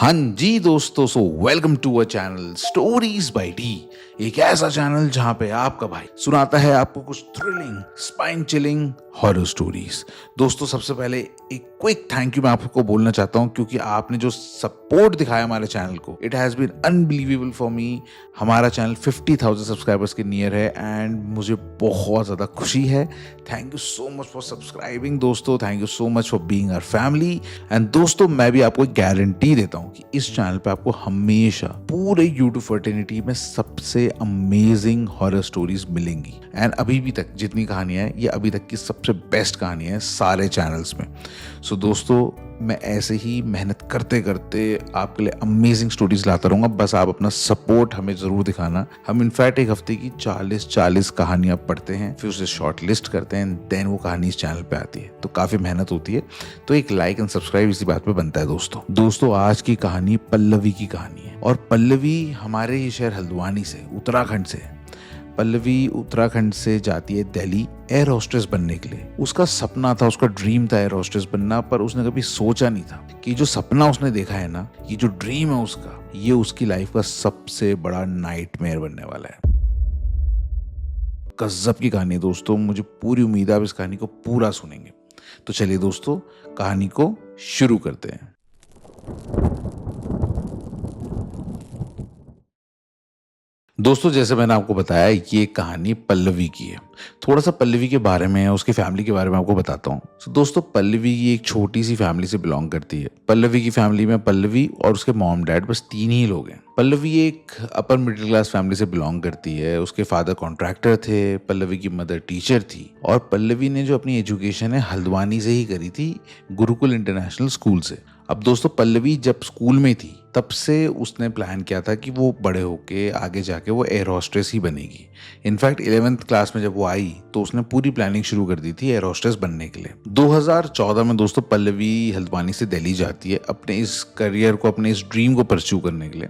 हाँ जी दोस्तों, welcome to a channel stories by D. एक ऐसा चैनल जहां पे आपका भाई सुनाता है आपको कुछ thrilling, spine chilling horror stories. दोस्तों, सबसे पहले एक क्विक थैंक यू मैं आपको बोलना चाहता हूं, क्योंकि आपने जो सपोर्ट दिखाया हमारे चैनल को, it has been unbelievable for me. हमारा चैनल 50,000 सब्सक्राइबर्स के नियर है एंड मुझे बहुत ज़्यादा खुशी है। Thank you so much for subscribing दोस्तों, thank you so much for being our family. And दोस्तों, मैं भी आपको एक गारंटी देता हूँ कि इस चैनल पे आपको हमेशा पूरे यूट्यूब फर्टिनिटी में सबसे अमेजिंग हॉरर स्टोरीज मिलेंगी। एंड अभी भी तक जितनी कहानियां हैं, ये अभी तक की सबसे बेस्ट कहानियां हैं सारे चैनल्स में। सो दोस्तों, मैं ऐसे ही मेहनत करते करते आपके लिए अमेजिंग स्टोरीज लाता रहूँगा। बस आप अपना सपोर्ट हमें ज़रूर दिखाना। हम इनफैक्ट एक हफ्ते की 40 कहानियाँ पढ़ते हैं, फिर उसे शॉर्ट लिस्ट करते हैं, देन वो कहानी इस चैनल पे आती है। तो काफ़ी मेहनत होती है, तो एक लाइक एंड सब्सक्राइब इसी बात पे बनता है दोस्तों। आज की कहानी पल्लवी की कहानी है, और पल्लवी हमारे ही शहर हल्द्वानी से, उत्तराखंड से है। पल्लवी उत्तराखंड से जाती है दिल्ली एयर होस्टेस बनने के लिए। उसका सपना था, उसका ड्रीम था एयर होस्टेस बनना, पर उसने कभी सोचा नहीं था कि जो सपना उसने देखा है ना, ये जो ड्रीम है उसका, ये उसकी लाइफ का सबसे बड़ा नाइटमेयर बनने वाला है। गजब की कहानी है दोस्तों, मुझे पूरी उम्मीद है आप इस कहानी को पूरा सुनेंगे। तो चलिए दोस्तों, कहानी को शुरू करते हैं। दोस्तों, जैसे मैंने आपको बताया, ये कहानी पल्लवी की है। थोड़ा सा पल्लवी के बारे में, उसकी फैमिली के बारे में आपको बताता हूँ। दोस्तों, पल्लवी की एक छोटी सी फैमिली से बिलोंग करती है। पल्लवी की फैमिली में पल्लवी और उसके मॉम डैड बस 3 ही लोग हैं। पल्लवी एक अपर मिडिल क्लास फैमिली से बिलोंग करती है। उसके फादर कॉन्ट्रैक्टर थे, पल्लवी की मदर टीचर थी, और पल्लवी ने जो अपनी एजुकेशन है हल्द्वानी से ही करी थी, गुरुकुल इंटरनेशनल स्कूल से। अब दोस्तों, पल्लवी जब स्कूल में थी तब से उसने प्लान किया था कि वो बड़े होके आगे जाके वो एयर होस्टेस ही बनेगी। इनफैक्ट 11th क्लास में जब वो आई तो उसने पूरी प्लानिंग शुरू कर दी थी एयर होस्टेस बनने के लिए। 2014 में दोस्तों, पल्लवी हल्द्वानी से दिल्ली जाती है अपने इस करियर को, अपने इस ड्रीम को परस्यू करने के लिए।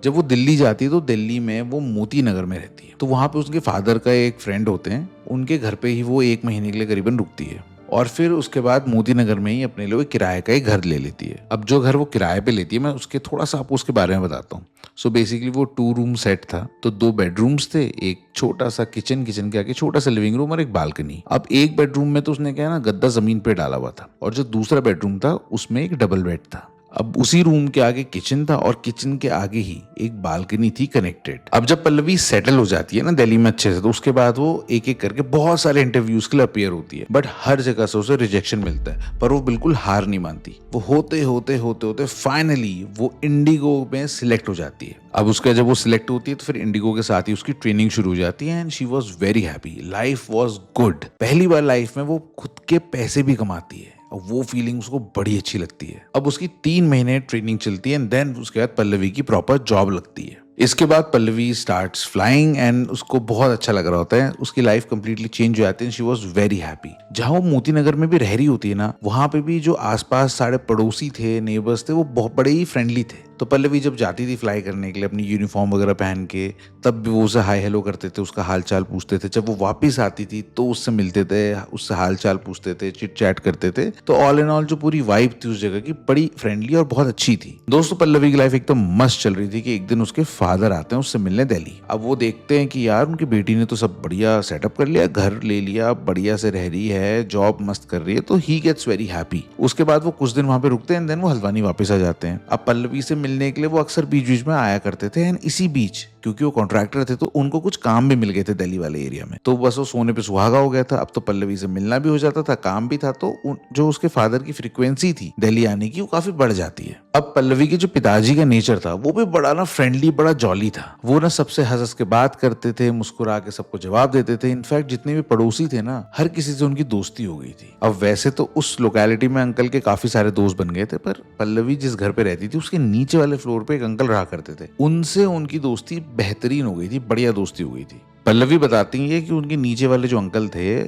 जब वो दिल्ली जाती है तो दिल्ली में वो मोती नगर में रहती है। तो वहाँ पे उसके फादर का एक फ्रेंड होते हैं, उनके घर पे ही वो 1 महीने के लिए करीबन रुकती है, और फिर उसके बाद मोती नगर में ही अपने लिए किराए का एक घर ले लेती है। अब जो घर वो किराए पे लेती है, मैं उसके थोड़ा सा आपको उसके बारे में बताता हूँ। सो बेसिकली वो 2 रूम सेट था। तो 2 बेडरूम्स थे, एक छोटा सा किचन के आगे छोटा सा लिविंग रूम और एक बालकनी। अब एक बेडरूम में तो उसने क्या है ना, गद्दा जमीन पे डाला हुआ था, और जो दूसरा बेडरूम था उसमें एक डबल बेड था। अब उसी रूम के आगे किचन था, और किचन के आगे ही एक बालकनी थी कनेक्टेड। अब जब पल्लवी सेटल हो जाती है ना दिल्ली में अच्छे से, तो उसके बाद वो एक एक करके बहुत सारे इंटरव्यूज के लिए अपीयर होती है, बट हर जगह से उसे रिजेक्शन मिलता है। पर वो बिल्कुल हार नहीं मानती। वो होते फाइनली वो इंडिगो में सिलेक्ट हो जाती है। अब उसका जब वो सिलेक्ट होती है तो फिर इंडिगो के साथ ही उसकी ट्रेनिंग शुरू हो जाती है, and she was very happy. Life was good. पहली बार लाइफ में वो खुद के पैसे भी कमाती है, और वो फीलिंग उसको बड़ी अच्छी लगती है। अब उसकी 3 महीने ट्रेनिंग चलती है, एंड देन उसके बाद पल्लवी की प्रॉपर जॉब लगती है। इसके बाद पल्लवी स्टार्ट्स फ्लाइंग, एंड उसको बहुत अच्छा लग रहा होता है। उसकी लाइफ कंप्लीटली चेंज हो जाती है। She was very happy. जहां वो मोती नगर में भी रह रही होती है ना, वहां पे भी जो आसपास सारे पड़ोसी थे, नेबर्स थे, वो बहुत बड़े ही फ्रेंडली थे। तो पल्लवी जब जाती थी फ्लाई करने के लिए अपनी यूनिफॉर्म वगैरह पहन के, तब भी वो उसे हाय हेलो करते थे, उसका हाल चाल पूछते थे। जब वो वापस आती थी तो उससे मिलते थे, उससे हाल चाल पूछते थे, चिट चैट करते थे। तो ऑल इन ऑल जो पूरी वाइब थी उस जगह की, बड़ी फ्रेंडली और बहुत अच्छी थी। दोस्तों, पल्लवी की लाइफ एकदम मस्त चल रही थी कि एक दिन उसके फादर आते हैं उससे मिलने दिल्ली। अब वो देखते हैं कि यार उनकी बेटी ने तो सब बढ़िया सेटअप कर लिया, घर ले लिया, बढ़िया से रह रही है, जॉब मस्त कर रही है। तो ही गेट्स वेरी हैप्पी। उसके बाद वो कुछ दिन वहां पे रुकते हैं, देन वो हल्द्वानी वापस आ जाते हैं। अब पल्लवी से मिलने के लिए वो अक्सर बीच बीच में आया करते थे, एंड इसी बीच क्योंकि वो कॉन्ट्रैक्टर थे तो उनको कुछ काम भी मिल गए थे दिल्ली वाले एरिया में। तो बस वो सोने पे सुहागा हो गया था। अब तो पल्लवी से मिलना भी हो जाता था, काम भी था, तो जो उसके फादर की फ्रीक्वेंसी थी दिल्ली आने की, वो काफी बढ़ जाती है। अब पल्लवी के जो पिताजी का नेचर था वो भी बड़ा ना फ्रेंडली, बड़ा जॉली था। वो ना सबसे हंस के बात करते थे, मुस्कुरा के सबको जवाब देते थे। इनफैक्ट जितने भी पड़ोसी थे ना, हर किसी से उनकी दोस्ती हो गई थी। अब वैसे तो उस लोकेलिटी में अंकल के काफी सारे दोस्त बन गए थे, पर पल्लवी जिस घर पे रहती थी उसके नीचे वाले फ्लोर पे एक अंकल रहा करते थे, उनसे उनकी दोस्ती बेहतरीन हो गई थी, बढ़िया दोस्ती हो गई थी। पल्लवी बताती है कि उनके नीचे वाले जो अंकल थे,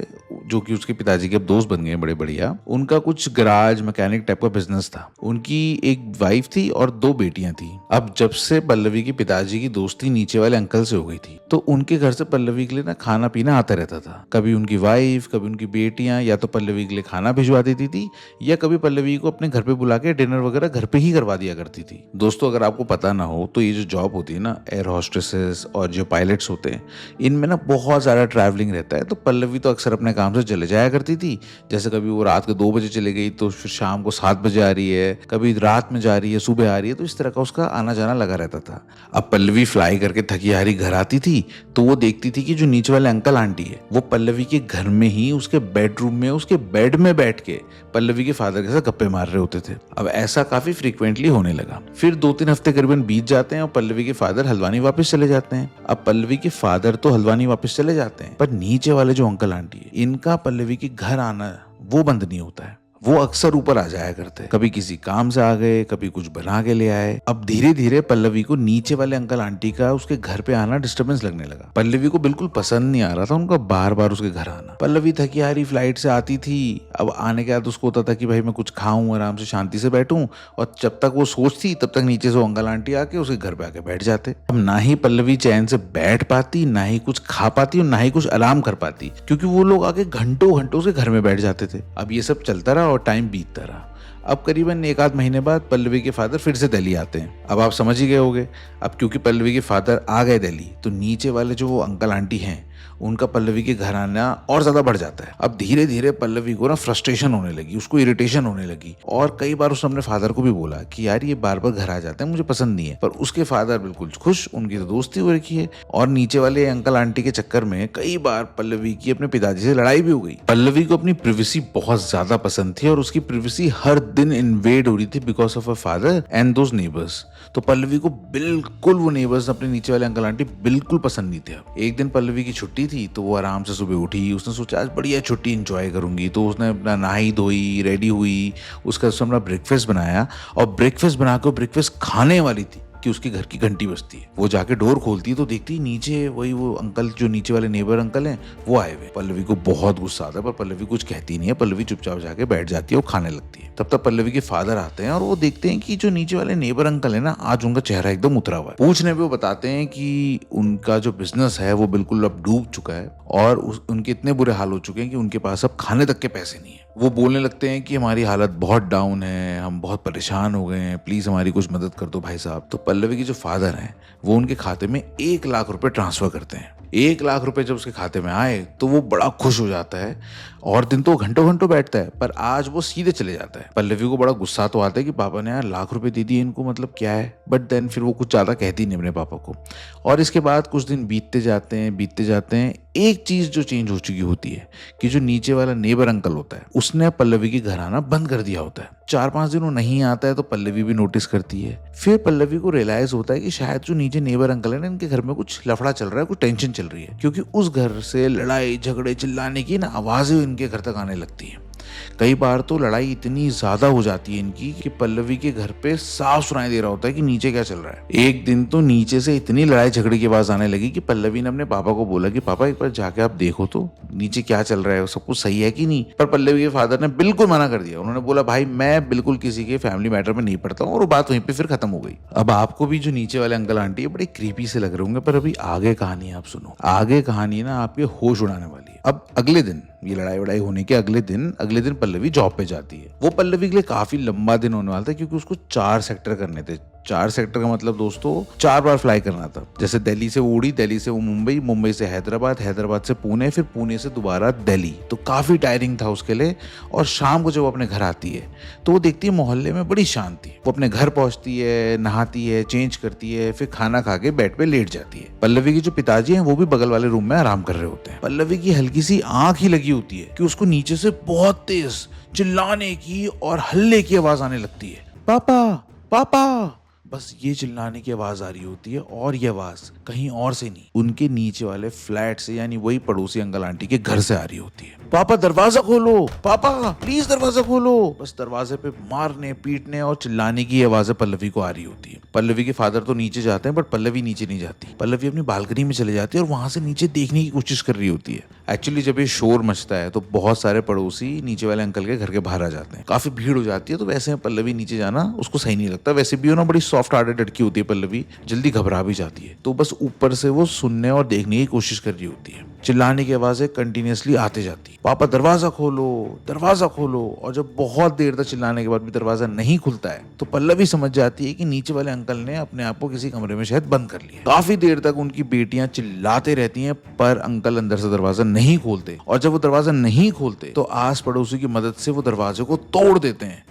जो कि उसके पिताजी के अब दोस्त बन गए बड़े बढ़िया, उनका कुछ गराज मैकेनिक टाइप का बिजनेस था। उनकी एक वाइफ थी और 2 बेटियां थी। अब जब से पल्लवी के पिताजी की दोस्ती नीचे वाले अंकल से हो गई थी, तो उनके घर से पल्लवी के लिए ना खाना पीना आता रहता था। कभी उनकी वाइफ, कभी उनकी बेटियां या तो पल्लवी के लिए खाना भिजवा देती थी, या कभी पल्लवी को अपने घर पे बुला के डिनर वगैरह घर पे ही करवा दिया करती थी। दोस्तों, अगर आपको पता ना हो तो ये जो जॉब होती है ना, एयर हॉस्टेसेस और जो पायलट्स होते हैं, इनमें ना बहुत ज़्यादा ट्रैवलिंग रहता है। तो पल्लवी तो अक्सर अपने काम से चले जाया करती थी। जैसे कभी वो रात के 2 बजे चले गई तो फिर शाम को 7 बजे आ रही है, कभी रात में जा रही है, सुबह आ रही है, तो इस तरह का उसका आना जाना लगा रहता था। अब पल्लवी फ्लाई करके थकी हारी घर आती थी, तो वो देखती थी कि जो नीचे वाले अंकल आंटी है, वो पल्लवी के घर में ही उसके बेडरूम में उसके बेड में बैठ के पल्लवी के फादर के साथ गप्पे मार रहे होते थे। अब ऐसा काफी फ्रीक्वेंटली होने लगा। फिर 2-3 हफ्ते करीबन बीत जाते हैं और पल्लवी के फादर हल्द्वानी वापस चले जाते हैं। अब पल्लवी के फादर तो हल्द्वानी वापस चले जाते हैं, पर नीचे वाले जो अंकल आंटी है, इनका पल्लवी के घर आना वो बंद नहीं होता है। वो अक्सर ऊपर आ जाया करते, कभी किसी काम से आ गए, कभी कुछ बना के ले आए। अब धीरे धीरे पल्लवी को नीचे वाले अंकल आंटी का उसके घर पे आना डिस्टर्बेंस लगने लगा। पल्लवी को बिल्कुल पसंद नहीं आ रहा था उनका बार बार उसके घर आना। पल्लवी थकी हारी फ्लाइट से आती थी। अब आने के बाद उसको होता था कि भाई मैं कुछ खाऊं, आराम से शांति से बैठूं, और जब तक वो सोचती तब तक नीचे से वो अंकल आंटी आके उसके घर पे आके बैठ जाते। अब ना ही पल्लवी चैन से बैठ पाती, ना ही कुछ खा पाती और ना ही कुछ आराम कर पाती, क्योंकि वो लोग आके घंटों घंटों उसके घर में बैठ जाते थे। अब ये सब चलता रहा और टाइम बीतता रहा। अब करीबन 1-8 महीने बाद पल्लवी के फादर फिर से दिल्ली आते हैं। अब आप समझ ही गए होंगे, अब क्योंकि पल्लवी के फादर आ गए दिल्ली, तो नीचे वाले जो वो अंकल आंटी हैं, उनका पल्लवी के घर आना और ज्यादा बढ़ जाता है। अब धीरे धीरे पल्लवी को ना फ्रस्ट्रेशन होने लगी, उसको इरिटेशन होने लगी, और कई बार उसने अपने फादर को भी बोला कि यार ये बार बार घर आ जाते हैं, मुझे पसंद नहीं है। पर उसके फादर बिल्कुल खुश, उनकी तो दोस्ती हो रखी है। और नीचे वाले अंकल आंटी के चक्कर में कई बार पल्लवी की अपने पिताजी से लड़ाई भी हो गई। पल्लवी को अपनी प्रिवेसी बहुत ज्यादा पसंद थी और उसकी प्रिवेसी हर दिन इन्वेड हो रही थी because of a father and those neighbours. तो पल्लवी को बिल्कुल वो नेबर्स, अपने नीचे वाले अंकल आंटी, बिल्कुल पसंद नहीं थे। एक दिन पल्लवी की छुट्टी थी, तो वो आराम से सुबह उठी। उसने सोचा आज बढ़िया छुट्टी एंजॉय करूंगी, तो उसने अपना नहाई धोई, रेडी हुई, उसका अपना ब्रेकफास्ट बनाया, और ब्रेकफास्ट बना के ब्रेकफास्ट खाने वाली थी कि उसके घर की घंटी बजती है। वो जाके डोर खोलती है तो देखती है नीचे वही वो अंकल, जो नीचे वाले नेबर अंकल हैं, वो आए हुए। पल्लवी को बहुत गुस्सा आता है, पर पल्लवी कुछ कहती नहीं है। पल्लवी चुपचाप जाके बैठ जाती है और खाने लगती है। तब तक पल्लवी के फादर आते हैं और वो देखते हैं कि जो नीचे वाले नेबर अंकल है ना, आज उनका चेहरा एकदम उतरा हुआ है। पूछने पे वो बताते हैं कि उनका जो बिजनेस है वो बिल्कुल अब डूब चुका है, और उनके इतने बुरे हाल हो चुके हैं कि उनके पास अब खाने तक के पैसे नहीं है। वो बोलने लगते हैं कि हमारी हालत बहुत डाउन है, हम बहुत परेशान हो गए हैं, प्लीज हमारी कुछ मदद कर दो भाई साहब। तो पल्लवी के जो फादर हैं, वो उनके खाते में 1 लाख रुपए ट्रांसफर करते हैं। 1 लाख रुपए जब उसके खाते में आए तो वो बड़ा खुश हो जाता है, और दिन तो घंटों घंटों बैठता है, पर आज वो सीधे चले जाता है। पल्लवी को बड़ा गुस्सा तो आता है कि पापा ने यार लाख रुपए दे दिए इनको, मतलब क्या है, बट देन फिर वो कुछ ज्यादा कहती नहीं अपने पापा को। और इसके बाद कुछ दिन बीतते जाते हैं। एक चीज जो चेंज हो चुकी होती है कि जो नीचे वाला नेबर अंकल होता है, उसने पल्लवी के घर आना बंद कर दिया होता है। 4-5 दिन वो नहीं आता है, तो पल्लवी भी नोटिस करती है। फिर पल्लवी को रियलाइज होता है कि शायद जो नीचे नेबर अंकल है ना, इनके घर में कुछ लफड़ा चल रहा है, कुछ टेंशन चल रही है, क्योंकि उस घर से लड़ाई झगड़े चिल्लाने की ना आवाजें इनके घर तक आने लगती है। कई बार तो लड़ाई इतनी ज्यादा हो जाती है इनकी कि पल्लवी के घर पे साफ सुनाई दे रहा होता है कि नीचे क्या चल रहा है। एक दिन तो नीचे से इतनी लड़ाई झगड़े की आवाज आने लगी कि पल्लवी ने अपने पापा को बोला कि पापा एक बार जाके आप देखो तो नीचे क्या चल रहा है, सब कुछ सही है कि नहीं। पर पल्लवी के फादर ने बिल्कुल मना कर दिया। उन्होंने बोला भाई मैं बिल्कुल किसी के फैमिली मैटर में नहीं पड़ता हूँ, और वो बात वहीं पे फिर खत्म हो गई। अब आपको भी जो नीचे वाले अंकल आंटी है बड़े क्रीपी से लग रहे होंगे, पर अभी आगे कहानी आप सुनो। आगे कहानी ना आपके होश उड़ाने वाली है। अब अगले दिन, ये लड़ाई वड़ाई होने के अगले दिन पल्लवी जॉब पे जाती है। वो पल्लवी के लिए काफी लंबा दिन होने वाला था, क्योंकि उसको 4 सेक्टर करने थे। 4 सेक्टर का मतलब दोस्तों 4 बार फ्लाई करना था। जैसे दिल्ली से वो उड़ी, दिल्ली से वो मुंबई, मुंबई से हैदराबाद, हैदराबाद से पुणे, फिर पुणे से दोबारा दिल्ली। तो काफी टायरिंग था उसके लिए। और शाम को जब वो अपने घर आती है तो वो देखती है मोहल्ले में बड़ी शांति। वो अपने घर पहुंचती है, नहाती है, चेंज करती है, फिर खाना खा के बेड पे लेट जाती है। पल्लवी के जो पिताजी हैं वो भी बगल वाले रूम में आराम कर रहे होते हैं। पल्लवी की हल्की सी आंख ही लगी होती है कि उसको नीचे से बहुत तेज चिल्लाने की और हल्ले की आवाज आने लगती है। पापा पापा, बस ये चिल्लाने की आवाज आ रही होती है, और ये आवाज कहीं और से नहीं, उनके नीचे वाले फ्लैट से, यानी वही पड़ोसी अंकल आंटी के घर से आ रही होती है। पापा दरवाजा खोलो, पापा प्लीज दरवाजा खोलो। बस दरवाजे पे मारने पीटने और चिल्लाने की आवाजें पल्लवी को आ रही होती है। पल्लवी के फादर तो नीचे जाते हैं, बट पल्लवी नीचे नहीं जाती। पल्लवी अपनी बालकनी में चले जाती है और वहां से नीचे देखने की कोशिश कर रही होती है। एक्चुअली जब ये शोर मचता है तो बहुत सारे पड़ोसी नीचे वाले अंकल के घर के बाहर आ जाते हैं, काफी भीड़ हो जाती है। तो वैसे पल्लवी नीचे जाना उसको सही नहीं लगता। वैसे भी वो ना बड़ी सॉफ्ट हार्टेड लड़की होती है पल्लवी, जल्दी घबरा भी जाती है। तो बस ऊपर से वो सुनने और देखने की कोशिश कर रही होती है। चिल्लाने की आवाजें कंटिन्यूअसली आते जाती है, पापा दरवाजा खोलो, दरवाजा खोलो। और जब बहुत देर तक चिल्लाने के बाद भी दरवाजा नहीं खुलता है तो पल्लवी समझ जाती है कि नीचे वाले अंकल ने अपने आप को किसी कमरे में शायद बंद कर लिया। काफी देर तक उनकी बेटियां चिल्लाते रहती हैं, पर अंकल अंदर से दरवाजा नहीं खोलते। और जब वो दरवाजा नहीं खोलते तो आस पड़ोसी की मदद से वो दरवाजे को तोड़ देते हैं।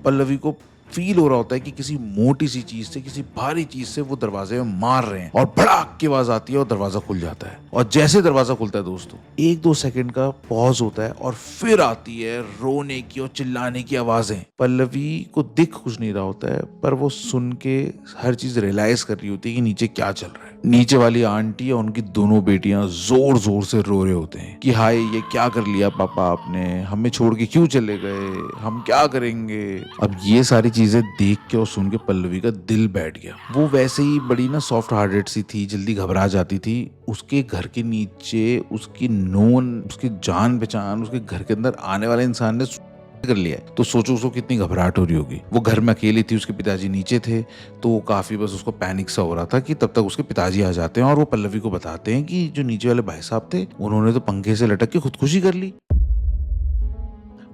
पल्लवी को फील हो रहा होता है कि किसी मोटी सी चीज से, किसी भारी चीज से वो दरवाजे में मार रहे हैं, और भड़ाक की आवाज आती है और दरवाजा खुल जाता है। और जैसे दरवाजा खुलता है दोस्तों, 1-2 सेकंड का पॉज होता है और फिर आती है रोने की और चिल्लाने की आवाजें। पल्लवी को दिख कुछ नहीं रहा होता है, पर वो सुन के हर चीज रियलाइज कर रही होती है कि नीचे क्या चल रहा है। नीचे वाली आंटी और उनकी दोनों बेटियां जोर जोर से रो रहे होते हैं कि हाय ये क्या कर लिया पापा आपने, हमें छोड़ के क्यों चले गए, हम क्या करेंगे। अब ये सारी चीजें देख के और सुन के पल्लवी का दिल बैठ गया। वो वैसे ही बड़ी ना सॉफ्ट हार्टेड सी थी, जल्दी घबरा जाती थी। उसके घर के नीचे उसकी नोन, उसकी जान पहचान, उसके घर के अंदर आने वाले इंसान ने कर लिया है, तो सोचो उसको कितनी घबराहट हो रही होगी। वो घर में अकेली थी, उसके पिताजी नीचे थे, तो वो काफी बस उसको पैनिक सा हो रहा था कि तब तक उसके पिताजी आ जाते हैं और वो पल्लवी को बताते हैं कि जो नीचे वाले भाई साहब थे उन्होंने तो पंखे से लटक के खुदकुशी कर ली।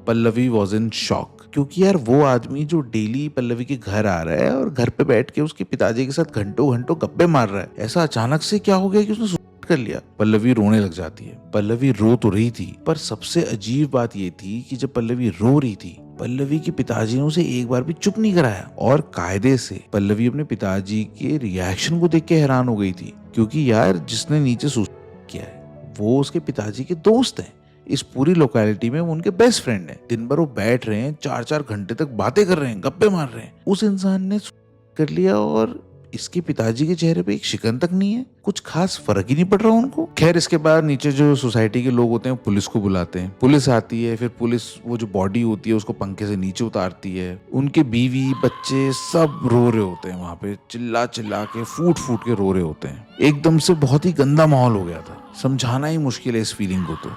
पल्लवी वॉज इन शॉक, क्योंकि यार वो आदमी जो डेली पल्लवी के घर आ रहा है और घर पे बैठ के उसके पिताजी के साथ घंटों घंटों गप्पे मार रहा है, ऐसा अचानक से क्या हो गया कि उसने कर लिया। पल्लवी रोने लग जाती है। पल्लवी रो तो रही थी, पर सबसे अजीब बात ये थी कि जब पल्लवी रो रही थी, पल्लवी के पिताजी ने उसे एक बार भी चुप नहीं कराया। और कायदे से पल्लवी अपने पिताजी के रिएक्शन को देख के हैरान हो गई थी, क्योंकि यार जिसने नीचे सुसाइड किया है वो उसके पिताजी के दोस्त हैं। इस पूरी लोकेलिटी में वो उनके बेस्ट फ्रेंड हैं। दिन भर वो बैठ रहे हैं, 4-4 घंटे तक बातें कर रहे हैं, गप्पे मार रहे हैं। उस इंसान ने कर लिया और इसके पिताजी के चेहरे पे एक शिकन तक नहीं है, कुछ खास फर्क ही नहीं पड़ रहा उनको। खैर इसके बाद नीचे जो सोसाइटी के लोग होते हैं पुलिस को बुलाते हैं। पुलिस आती है, फिर पुलिस वो जो बॉडी होती है उसको पंखे से नीचे उतारती है। उनके बीवी बच्चे सब रो रहे होते हैं, वहां पे चिल्ला चिल्ला के फूट फूट के रो रहे होते हैं। एकदम से बहुत ही गंदा माहौल हो गया था, समझाना ही मुश्किल है इस फीलिंग को। तो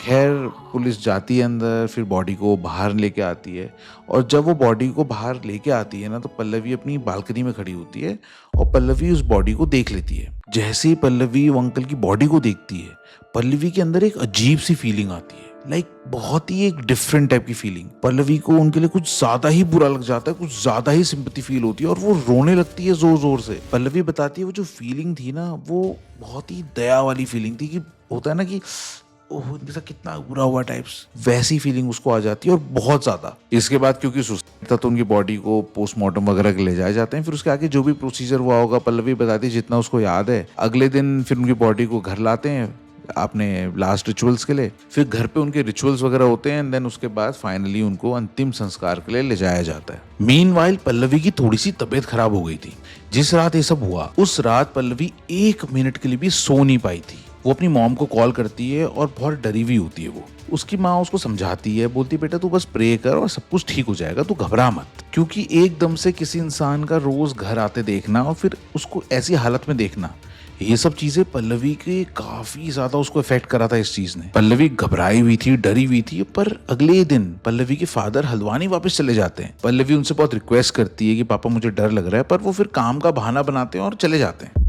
खैर पुलिस जाती है अंदर, फिर बॉडी को बाहर लेके आती है। और जब वो बॉडी को बाहर लेके आती है ना, तो पल्लवी अपनी बालकनी में खड़ी होती है और पल्लवी उस बॉडी को देख लेती है। जैसे ही पल्लवी वो अंकल की बॉडी को देखती है, पल्लवी के अंदर एक अजीब सी फीलिंग आती है, बहुत ही एक डिफरेंट टाइप की फीलिंग। पल्लवी को उनके लिए कुछ ज्यादा ही बुरा लग जाता है, कुछ ज्यादा ही सिंपैथी फील होती है और वो रोने लगती है जोर जोर से। पल्लवी बताती है वो जो फीलिंग थी ना, वो बहुत ही दया वाली फीलिंग थी, कि होता है ना कि ओह इनके साथ कितना बुरा हुआ टाइप्स, वैसी फीलिंग उसको आ जाती है और बहुत ज्यादा। इसके बाद क्योंकि सुसाइड था तो उनकी बॉडी को पोस्टमार्टम वगैरह के ले जाए जाते हैं। फिर उसके आगे जो भी प्रोसीजर हुआ होगा पल्लवी बताती है जितना उसको याद है। अगले दिन फिर उनकी बॉडी को घर लाते हैं अपने लास्ट रिचुअल्स के लिए। फिर घर पे उनके रिचुअल्स वगैरह होते हैं एंड देन उसके बाद फाइनली उनको अंतिम संस्कार के लिए ले जाया जाता है। मीनवाइल पल्लवी की थोड़ी सी तबीयत खराब हो गई थी। जिस रात ये सब हुआ उस रात पल्लवी 1 मिनट के लिए भी सो नहीं पाई थी। वो अपनी मॉम को कॉल करती है और बहुत डरी हुई होती है वो। उसकी माँ उसको समझाती है, बोलती बेटा तू बस प्रे कर और सब कुछ ठीक हो जाएगा, तू घबरा मत। क्योंकि एकदम से किसी इंसान का रोज घर आते देखना और फिर उसको ऐसी हालत में देखना, ये सब चीजें पल्लवी के काफी ज्यादा उसको इफेक्ट करा था इस चीज ने। पल्लवी घबराई हुई थी, डरी हुई थी। पर अगले दिन पल्लवी के फादर हल्द्वानी वापस चले जाते हैं। पल्लवी उनसे बहुत रिक्वेस्ट करती है कि पापा मुझे डर लग रहा है, पर वो फिर काम का बहाना बनाते हैं और चले जाते हैं।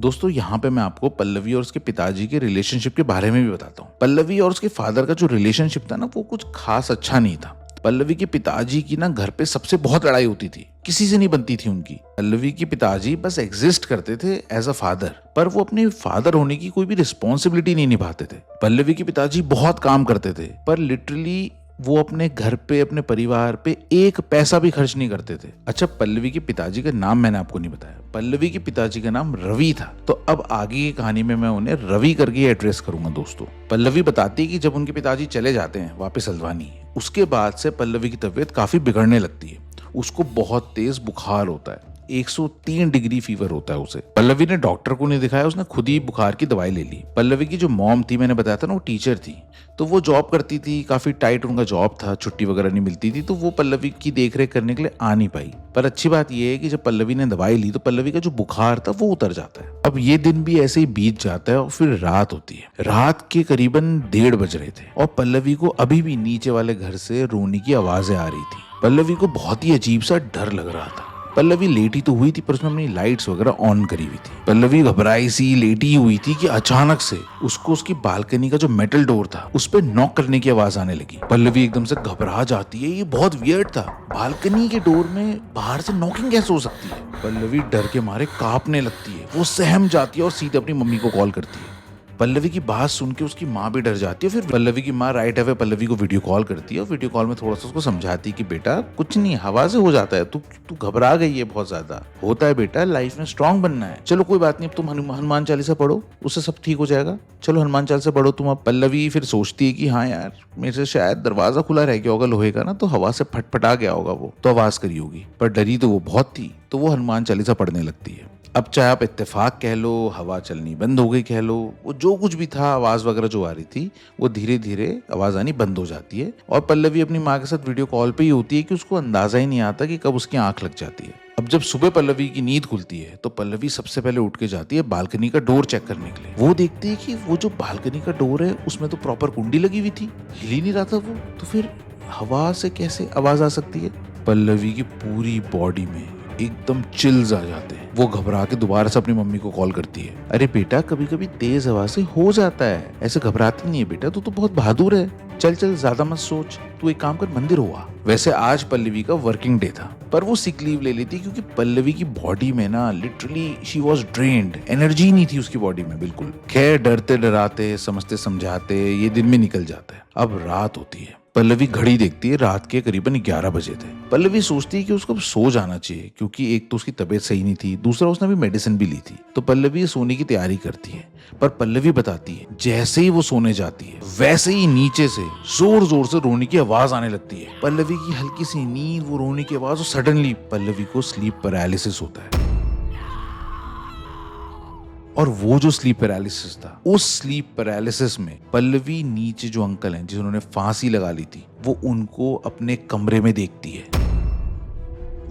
दोस्तों यहाँ पे मैं आपको पल्लवी और उसके पिताजी के रिलेशनशिप के बारे में भी बताता हूँ। पल्लवी और उसके फादर का जो रिलेशनशिप था ना, वो कुछ खास अच्छा नहीं था। पल्लवी के पिताजी की ना घर पे सबसे बहुत लड़ाई होती थी, किसी से नहीं बनती थी उनकी। पल्लवी के पिताजी बस एग्जिस्ट करते थे एज अ फादर, पर वो अपने फादर होने की कोई भी रिस्पॉन्सिबिलिटी नहीं निभाते थे। पल्लवी के पिताजी बहुत काम करते थे, पर लिटरली वो अपने घर पे, अपने परिवार पे 1 पैसा भी खर्च नहीं करते थे। अच्छा, पल्लवी के पिताजी का नाम मैंने आपको नहीं बताया। पल्लवी के पिताजी का नाम रवि था। तो अब आगे की कहानी में मैं उन्हें रवि करके एड्रेस करूंगा। दोस्तों पल्लवी बताती है कि जब उनके पिताजी चले जाते हैं वापस हल्द्वानी, उसके बाद से पल्लवी की तबीयत काफी बिगड़ने लगती है। उसको बहुत तेज बुखार होता है 103 डिग्री फीवर होता है उसे। पल्लवी ने डॉक्टर को नहीं दिखाया, उसने खुद ही बुखार की दवाई ले ली। पल्लवी की जो मॉम थी, मैंने बताया था ना, वो टीचर थी, तो वो जॉब करती थी, काफी टाइट उनका जॉब था, छुट्टी वगैरह नहीं मिलती थी, तो वो पल्लवी की देखरेख करने के लिए आ नहीं पाई। पर अच्छी बात यह है कि जब पल्लवी ने दवाई ली तो पल्लवी का जो बुखार था वो उतर जाता है। अब ये दिन भी ऐसे ही बीत जाता है और फिर रात होती है। रात के करीबन 1:30 बज रहे थे और पल्लवी को अभी भी नीचे वाले घर से रोने की आवाजें आ रही थी। पल्लवी को बहुत ही अजीब सा डर लग रहा था। पल्लवी लेटी तो हुई थी पर उसने अपनी लाइट्स वगैरह ऑन करी हुई थी। पल्लवी घबराई सी लेटी हुई थी कि अचानक से उसको उसकी बालकनी का जो मेटल डोर था उस पे नॉक करने की आवाज आने लगी। पल्लवी एकदम से घबरा जाती है, ये बहुत वियर्ड था, बालकनी के डोर में बाहर से नॉकिंग कैसे हो सकती है। पल्लवी डर के मारे कांपने लगती है, वो सहम जाती है और सीधे अपनी मम्मी को कॉल करती है। पल्लवी की बात सुन के उसकी माँ भी डर जाती है। फिर पल्लवी की माँ राइट अवे पल्लवी को वीडियो कॉल करती है और वीडियो कॉल में थोड़ा सा उसको समझाती है कि बेटा कुछ नहीं, हवा से हो जाता है, तू घबरा गई है, बहुत ज्यादा होता है बेटा, लाइफ में स्ट्रांग बनना है, चलो कोई बात नहीं, अब तुम हनुमान चालीसा पढ़ो, उससे सब ठीक हो जाएगा, चलो हनुमान चालीसा पढ़ो तुम। अब पल्लवी फिर सोचती है कि हाँ यार, मेरे से शायद दरवाजा खुला रह गया होगा लोहे का ना, तो हवा से फटफटा गया होगा, वो तो आवाज करी होगी, पर डरी तो वो बहुत थी, तो वो हनुमान चालीसा पढ़ने लगती है। अब चाहे आप इत्तेफाक कह लो, हवा चलनी बंद हो गई कह लो, वो जो कुछ भी था, आवाज वगैरह जो आ रही थी वो धीरे धीरे आवाज आनी बंद हो जाती है और पल्लवी अपनी माँ के साथ वीडियो कॉल पे ही होती है कि उसको अंदाजा ही नहीं आता कि कब उसकी आंख लग जाती है। अब जब सुबह पल्लवी की नींद खुलती है तो पल्लवी सबसे पहले उठ के जाती है बालकनी का डोर चेक करने के लिए। वो देखती है कि वो जो बालकनी का डोर है उसमें तो प्रॉपर कुंडी लगी हुई थी, हिल ही नहीं रहा था वो, तो फिर हवा से कैसे आवाज आ सकती है। पल्लवी की पूरी बॉडी में एकदम चिल्स आ जाते हैं। वो घबरा के दोबारा से अपनी मम्मी को कॉल करती है, अरे बेटा कभी कभी तेज हवा से हो जाता है, ऐसे घबराती नहीं है बेटा, तू तो बहुत बहादुर है, चल चल ज्यादा मत सोच, तू एक काम कर मंदिर हुआ। वैसे आज पल्लवी का वर्किंग डे था पर वो सिक लीव ले लेती क्योंकि पल्लवी की बॉडी में ना literally she was drained, energy नहीं थी उसकी बॉडी में बिल्कुल। खैर डरते डराते समझते समझाते ये दिन में निकल जाता है। अब रात होती है। पल्लवी घड़ी देखती है, रात के करीबन 11 बजे थे। पल्लवी सोचती है कि उसको अब सो जाना चाहिए क्योंकि एक तो उसकी तबीयत सही नहीं थी, दूसरा उसने भी मेडिसिन भी ली थी, तो पल्लवी सोने की तैयारी करती है। पर पल्लवी बताती है जैसे ही वो सोने जाती है वैसे ही नीचे से जोर जोर से रोने की आवाज आने लगती है। पल्लवी की हल्की सी नींद, वो रोने की आवाज और सडनली पल्लवी को स्लीप पैरालिसिस होता है। और वो जो स्लीप पैरालिसिस था, उस स्लीप पैरालिसिस में पल्लवी नीचे जो अंकल हैं जिन्होंने फांसी लगा ली थी वो उनको अपने कमरे में देखती है।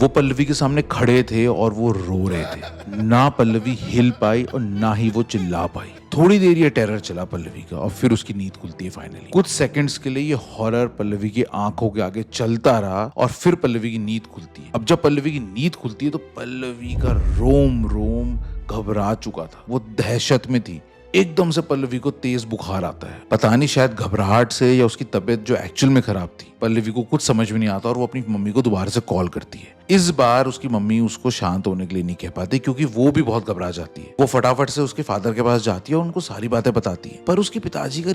वो पल्लवी के सामने खड़े थे और वो रो रहे थे। ना पल्लवी हिल पाई और ना ही वो चिल्ला पाई। थोड़ी देर ये टेरर चला पल्लवी का और फिर उसकी नींद खुलती है फाइनली। कुछ सेकंड्स के लिए ये हॉरर पल्लवी की आंखों के आगे चलता रहा और फिर पल्लवी की नींद खुलती है। अब जब पल्लवी की नींद खुलती है तो पल्लवी का रोम रोम घबरा चुका था, वो दहशत में थी। एकदम से पल्लवी को तेज बुखार आता है, पता नहीं शायद घबराहट से या उसकी तबीयत जो एक्चुअल में खराब थी। पल्लवी को कुछ समझ में नहीं आता और वो अपनी मम्मी को दोबारा से कॉल करती है। इस बार उसकी मम्मी उसको शांत होने के लिए नहीं कह पाती क्योंकि वो भी बहुत घबरा जाती है। वो फटाफट से उसके फादर के पास जाती है और उनको सारी बातें बताती है। पर उसके पिताजी का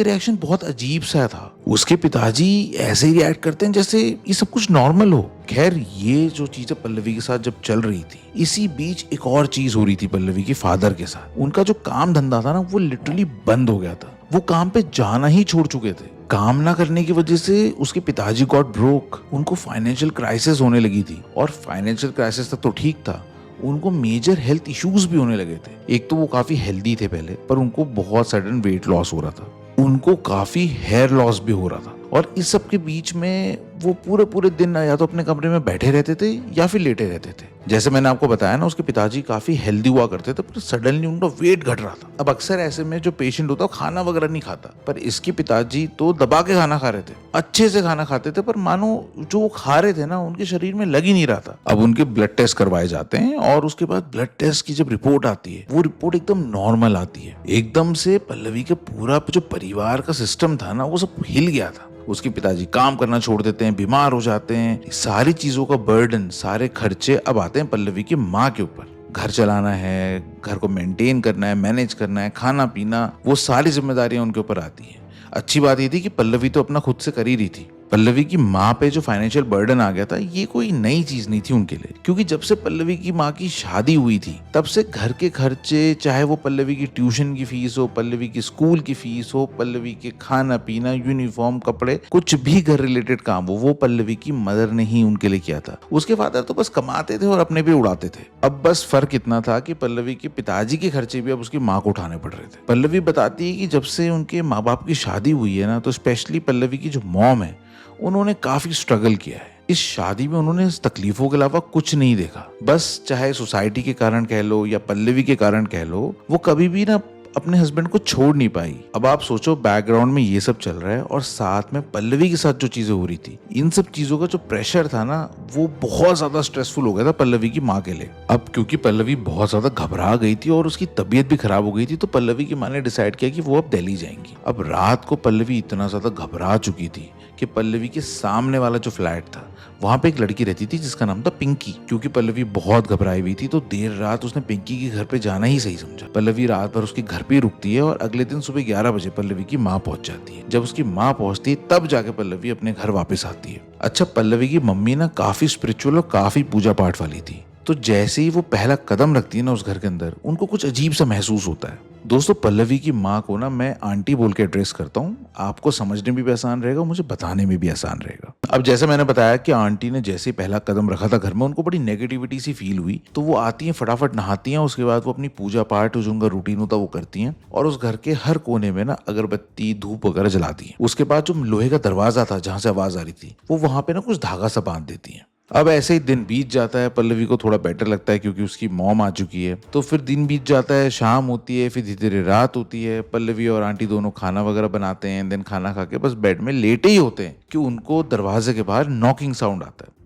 रिएक्शन बहुत अजीब सा था। उसके पिताजी ऐसे ही रिएक्ट करते हैं जैसे ये सब कुछ नॉर्मल हो। खैर ये जो चीजें पल्लवी के साथ जब चल रही थी, इसी बीच एक और चीज हो रही थी पल्लवी के फादर के साथ। उनका जो काम धंधा था ना वो लिटरली बंद हो गया था। वो काम पे जाना ही छोड़ चुके थे। काम ना करने की वजह से उसके पिताजी गॉट ब्रोक। उनको फाइनेंशियल क्राइसिस होने लगी थी और फाइनेंशियल क्राइसिस तक तो ठीक था, उनको मेजर हेल्थ इश्यूज भी होने लगे थे। एक तो वो काफी हेल्दी थे पहले, पर उनको बहुत सडन वेट लॉस हो रहा था, उनको काफी हेयर लॉस भी हो रहा था। और इस सब के बीच में वो पूरे दिन या तो अपने कमरे में बैठे रहते थे या फिर लेटे रहते थे। जैसे मैंने आपको बताया ना, उसके पिताजी काफी हेल्दी हुआ करते थे पर सडनली उनका वेट घट रहा था। अब अक्सर ऐसे में जो पेशेंट होता है खाना वगैरह नहीं खाता, पर इसके पिताजी तो दबा के खाना खा रहे थे, अच्छे से खाना खाते थे, पर मानो जो वो खा रहे थे ना उनके शरीर में लग ही नहीं रहा था। अब उनके ब्लड टेस्ट करवाए जाते हैं और उसके बाद ब्लड टेस्ट की जब रिपोर्ट आती है वो रिपोर्ट एकदम नॉर्मल आती है। एकदम से पल्लवी के पूरा जो परिवार का सिस्टम था ना वो सब हिल गया था। उसके पिताजी काम करना छोड़ देते हैं, बीमार हो जाते हैं। सारी चीजों का बर्डन, सारे खर्चे अब आते हैं पल्लवी की माँ के ऊपर। घर चलाना है, घर को मेंटेन करना है, मैनेज करना है, खाना पीना, वो सारी जिम्मेदारियां उनके ऊपर आती हैं। अच्छी बात ये थी कि पल्लवी तो अपना खुद से कर ही रही थी, पल्लवी की माँ पे जो फाइनेंशियल बर्डन आ गया था ये कोई नई चीज नहीं थी उनके लिए, क्योंकि जब से पल्लवी की माँ की शादी हुई थी तब से घर के खर्चे, चाहे वो पल्लवी की ट्यूशन की फीस हो, पल्लवी की स्कूल की फीस हो, पल्लवी के खाना पीना, यूनिफॉर्म, कपड़े, कुछ भी घर रिलेटेड काम हो, वो पल्लवी की मदर ने ही उनके लिए किया था। उसके फादर तो बस कमाते थे और अपने भी उड़ाते थे। अब बस फर्क इतना था कि पल्लवी के पिताजी के खर्चे भी अब उसकी माँ को उठाने पड़ रहे थे। पल्लवी बताती है कि जब से उनके माँ बाप की शादी हुई है ना, तो स्पेशली पल्लवी की जो मॉम है उन्होंने काफी स्ट्रगल किया है। इस शादी में उन्होंने इस तकलीफों के अलावा कुछ नहीं देखा। बस चाहे सोसाइटी के कारण कह लो या पल्लवी के कारण कह लो, वो कभी भी ना अपने हस्बैंड को छोड़ नहीं पाई। अब आप सोचो बैकग्राउंड में ये सब चल रहा है और साथ में पल्लवी के साथ जो चीजें हो रही थी, इन सब चीजों का जो प्रेशर था ना, वो बहुत ज्यादा स्ट्रेसफुल हो गया था पल्लवी की माँ के लिए। अब क्योंकि पल्लवी बहुत ज्यादा घबरा गई थी और उसकी तबीयत भी खराब हो गई थी, तो पल्लवी की माँ ने डिसाइड किया कि वो अब दिल्ली जाएंगी। अब रात को पल्लवी इतना ज्यादा घबरा चुकी थी कि पल्लवी के सामने वाला जो फ्लैट था वहां पे एक लड़की रहती थी जिसका नाम था पिंकी। क्योंकि पल्लवी बहुत घबराई हुई थी तो देर रात उसने पिंकी के घर पे जाना ही सही समझा। पल्लवी रात भर उसके घर पे ही रुकती है और अगले दिन सुबह 11 बजे पल्लवी की माँ पहुंच जाती है। जब उसकी माँ पहुंचती है तब जाके पल्लवी अपने घर वापस आती है। अच्छा, पल्लवी की मम्मी ना काफी स्पिरिचुअल और काफी पूजा पाठ वाली थी, तो जैसे ही वो पहला कदम रखती है ना उस घर के अंदर, उनको कुछ अजीब सा महसूस होता है। दोस्तों, पल्लवी की माँ को ना मैं आंटी बोल के एड्रेस करता हूँ, आपको समझने में भी आसान रहेगा, मुझे बताने में भी आसान रहेगा। अब जैसे मैंने बताया कि आंटी ने जैसे ही पहला कदम रखा था घर में, उनको बड़ी नेगेटिविटी सी फील हुई, तो वो आती हैं, फटाफट नहाती हैं, उसके बाद वो अपनी पूजा पाठ जो उनका रूटीन होता है वो करती हैं और उस घर के हर कोने में ना अगरबत्ती, धूप वगैरह जलाती हैं। उसके बाद जो लोहे का दरवाजा था जहाँ से आवाज आ रही थी, वो वहां पे ना कुछ धागा सा बांध देती हैं। अब ऐसे ही दिन बीत जाता है। पल्लवी को थोड़ा बेटर लगता है क्योंकि उसकी मॉम आ चुकी है। तो फिर दिन बीत जाता है, शाम होती है, फिर धीरे धीरे रात होती है। पल्लवी और आंटी दोनों खाना वगैरह बनाते हैं। देन खाना खा के बस बेड में लेटे ही होते हैं कि उनको दरवाजे के बाहर नॉकिंग साउंड आता है।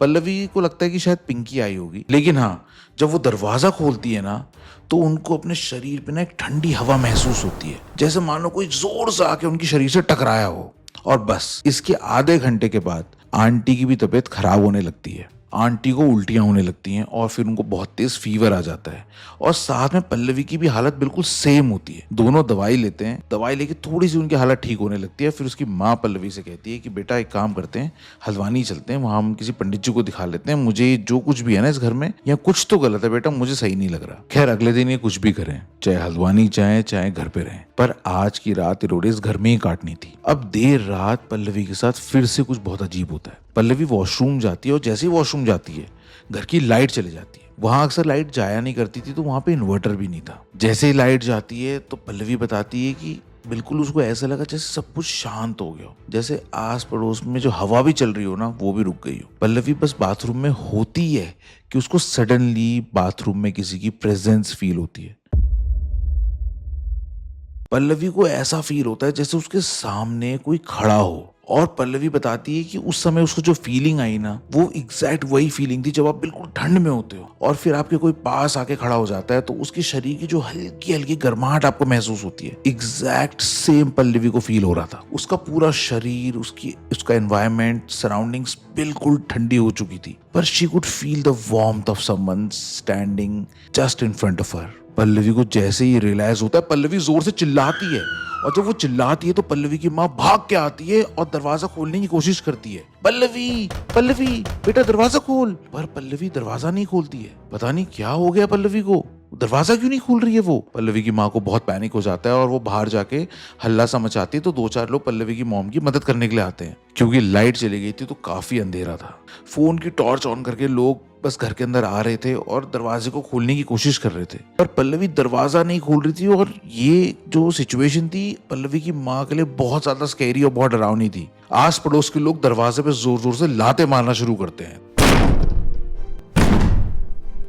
पल्लवी को लगता है कि शायद पिंकी आई होगी, लेकिन हाँ, जब वो दरवाजा खोलती है ना तो उनको अपने शरीर पे ना एक ठंडी हवा महसूस होती है, जैसे मानो कोई जोर से आके उनके शरीर से टकराया हो। और बस इसके आधे घंटे के बाद आंटी की भी तबीयत खराब होने लगती है। आंटी को उल्टियां होने लगती हैं और फिर उनको बहुत तेज फीवर आ जाता है और साथ में पल्लवी की भी हालत बिल्कुल सेम होती है। दोनों दवाई लेते हैं, दवाई लेके थोड़ी सी उनकी हालत ठीक होने लगती है। फिर उसकी माँ पल्लवी से कहती है कि बेटा एक काम करते हैं, हल्द्वानी चलते हैं, वहां हम किसी पंडित जी को दिखा लेते हैं, मुझे जो कुछ भी है ना इस घर में या कुछ तो गलत है बेटा, मुझे सही नहीं लग रहा। खैर अगले दिन ये कुछ भी करें, चाहे हल्द्वानी जाए चाहे घर पे रहें, पर आज की रात इन्होंने इस घर में ही काटनी थी। अब देर रात पल्लवी के साथ फिर से कुछ बहुत अजीब होता है। पल्लवी वॉशरूम जाती है और जैसे ही वॉशरूम जाती है घर की लाइट चली जाती है। वहां अक्सर लाइट जाया नहीं करती थी तो वहां पे इन्वर्टर भी नहीं था। जैसे ही लाइट जाती है तो पल्लवी बताती है कि बिल्कुल उसको ऐसा लगा जैसे सब कुछ शांत हो गया हो, जैसे आस पड़ोस में जो हवा भी चल रही हो ना वो भी रुक गई हो। पल्लवी बस बाथरूम में होती है कि उसको सडनली बाथरूम में किसी की प्रेजेंस फील होती है। पल्लवी को ऐसा फील होता है जैसे उसके सामने कोई खड़ा हो। और पल्लवी बताती है कि उस समय उसको जो फीलिंग आई ना, वो एग्जैक्ट वही फीलिंग थी जब आप बिल्कुल ठंड में होते हो और फिर आपके कोई पास आके खड़ा हो जाता है तो उसके शरीर की जो हल्की हल्की गर्माहट आपको महसूस होती है, एग्जैक्ट सेम पल्लवी को फील हो रहा था। उसका पूरा शरीर, उसका एनवायरनमेंट, सराउंडिंग्स बिल्कुल ठंडी हो चुकी थी, पर she could feel the warmth of someone standing just in front of her. Pallavi को जैसे ही रियलाइज होता है, पल्लवी जोर से चिल्लाती है और जब वो चिल्लाती है तो पल्लवी की माँ भाग के आती है और दरवाजा खोलने की कोशिश करती है। पल्लवी, पल्लवी बेटा दरवाजा खोल। पर पल्लवी दरवाजा नहीं खोलती है। पता नहीं क्या हो गया पल्लवी को, दरवाजा क्यों नहीं खोल रही है वो। पल्लवी की माँ को बहुत पैनिक हो जाता है और वो बाहर जाके हल्ला सा मचाती है तो 2-4 लोग पल्लवी की मॉम की मदद करने के लिए आते हैं। क्योंकि लाइट चली गई थी तो काफी अंधेरा था। फोन की टॉर्च ऑन करके लोग बस घर के अंदर आ रहे थे और दरवाजे को खोलने की कोशिश कर रहे थे, पर पल्लवी दरवाजा नहीं खोल रही थी। और ये जो सिचुएशन थी पल्लवी की माँ के लिए बहुत ज्यादा स्कैरी और बहुत डरावनी थी। आस पड़ोस के लोग दरवाजे पे जोर जोर से लाते मारना शुरू करते हैं,